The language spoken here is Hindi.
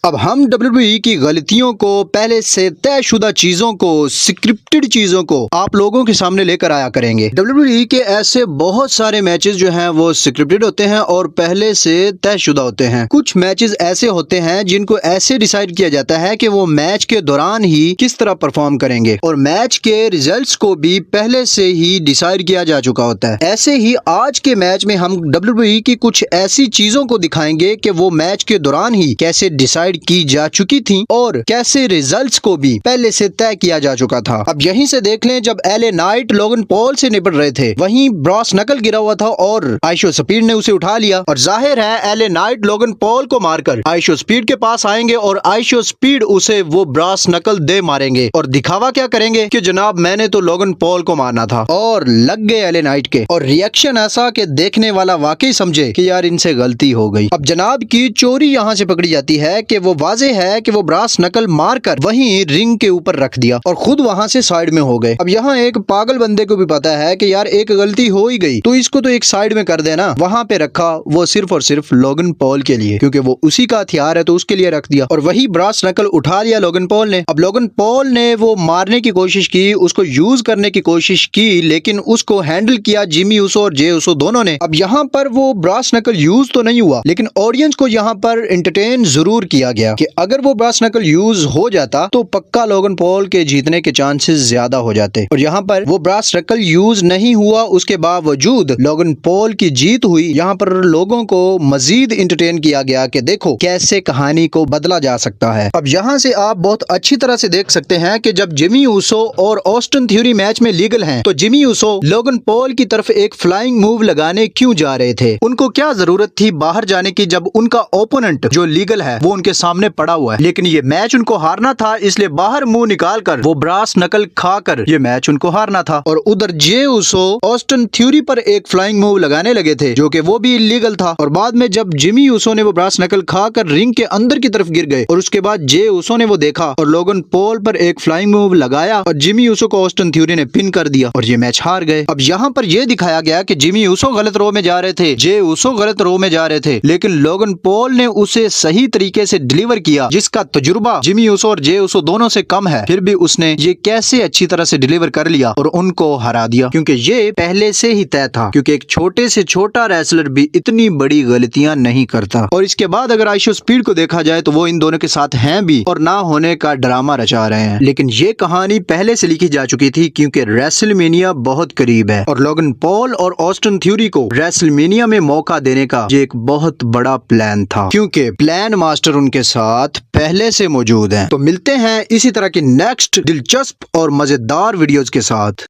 अब हम WWE की गलतियों को, पहले से तयशुदा चीजों को, स्क्रिप्टेड चीजों को आप लोगों के सामने लेकर आया करेंगे। WWE के ऐसे बहुत सारे मैचेस जो हैं वो स्क्रिप्टेड होते हैं और पहले से तयशुदा होते हैं। कुछ मैचेस ऐसे होते हैं जिनको ऐसे डिसाइड किया जाता है कि वो मैच के दौरान ही किस तरह परफॉर्म करेंगे और मैच के रिजल्ट्स को भी पहले से ही डिसाइड किया जा चुका होता है। ऐसे ही आज के मैच में हम WWE की कुछ ऐसी चीजों को दिखाएंगे कि वो मैच के दौरान ही कैसे डिसाइड की जा चुकी थी और कैसे रिजल्ट्स को भी पहले से तय किया जा चुका था। अब यहीं से देख लें, जब LA नाइट लोगन पॉल से निपट रहे थे, वहीं ब्रॉस नकल गिरा हुआ था और आइशो स्पीड ने उसे उठा लिया और जाहिर है LA नाइट लोगन पॉल को मारकर आइशो स्पीड के पास आएंगे और आइशो स्पीड उसे वो ब्रॉस नकल दे मारेंगे और दिखावा क्या करेंगे कि जनाब मैंने तो लोगन पॉल को मारना था, और लग गए LA नाइट के। और रिएक्शन ऐसा कि देखने वाला वाकई समझे कि यार इनसे गलती हो गई। अब जनाब की चोरी यहाँ से पकड़ी जाती है कि वो वाजे है कि वो ब्रास नकल मारकर वहीं रिंग के ऊपर रख दिया और खुद वहां से साइड में हो गए। अब यहाँ एक पागल बंदे को भी पता है कि यार एक गलती हो ही गई तो इसको तो एक साइड में कर देना, वहां पे रखा वो सिर्फ और सिर्फ लोगन पॉल के लिए, क्योंकि वो उसी का हथियार है तो उसके लिए रख दिया और वही ब्रास नकल उठा लिया लोगन पॉल ने। अब लोगन पॉल ने वो मारने की कोशिश की, उसको यूज करने की कोशिश की, लेकिन उसको हैंडल किया जिमी ऊसो और जे ऊसो दोनों ने। अब यहाँ पर वो ब्रास नकल यूज तो नहीं हुआ, लेकिन ऑडियंस को यहाँ पर एंटरटेन जरूर किया गया कि अगर वो ब्रास नकल यूज हो जाता तो पक्का लोगन पॉल के जीतने के चांसेस ज्यादा हो जाते। और यहाँ पर वो ब्रास नकल यूज नहीं हुआ, उसके बावजूद लोगन पॉल की जीत हुई। यहाँ पर लोगों को मजीद एंटरटेन किया गया कि देखो कैसे कहानी को बदला जा सकता है। अब यहाँ से आप बहुत अच्छी तरह से देख सकते हैं कि जब जिमी ऊसो और ऑस्टिन थ्योरी मैच में लीगल हैं, तो जिमी ऊसो लोगन पॉल की तरफ एक फ्लाइंग मूव लगाने क्यों जा रहे थे? उनको क्या जरूरत थी बाहर जाने की जब उनका ओपोनेंट जो लीगल है वो उनके सामने पड़ा हुआ है? लेकिन ये मैच उनको हारना था, इसलिए बाहर मुंह निकाल कर वो ब्रास नकल खाकर ये मैच उनको हारना था। और उधर जे ऊसो ऑस्टिन थ्योरी पर एक फ्लाइंग मूव लगाने लगे थे जो कि वो भी इलीगल था। और बाद में जब जिमी ऊसो ने वो ब्रास नकल खाकर रिंग के अंदर की तरफ गिर गए और उसके बाद जे ऊसो ने वो देखा और लोगन पॉल पर एक फ्लाइंग मूव लगाया और जिमी ऊसो को ऑस्टिन थ्योरी ने पिन कर दिया और ये मैच हार गए। अब यहाँ पर यह दिखाया गया कि जिमी ऊसो गलत रो में जा रहे थे, जे ऊसो गलत रो में जा रहे थे, लेकिन लोगन पॉल ने उसे सही तरीके से डिलीवर किया, जिसका तजुर्बा जिमी ऊसो और जे ऊसो दोनों से कम है, फिर भी उसने ये कैसे अच्छी तरह से डिलीवर कर लिया और उनको हरा दिया, क्योंकि ये पहले से ही तय था, क्योंकि एक छोटे से छोटा रेसलर भी इतनी बड़ी गलतियां नहीं करता। और इसके बाद अगर आइशो स्पीड को देखा जाए तो वो इन दोनों के साथ हैं भी और ना होने का ड्रामा रचा रहे हैं, लेकिन ये कहानी पहले से लिखी जा चुकी थी क्योंकि रेसलमेनिया बहुत करीब है और लोगन पॉल और ऑस्टिन थ्योरी को रेसलमेनिया में मौका देने का ये एक बहुत बड़ा प्लान था, क्योंकि प्लान मास्टर उनके साथ पहले से मौजूद हैं। तो मिलते हैं इसी तरह की नेक्स्ट दिलचस्प और मजेदार वीडियोस के साथ।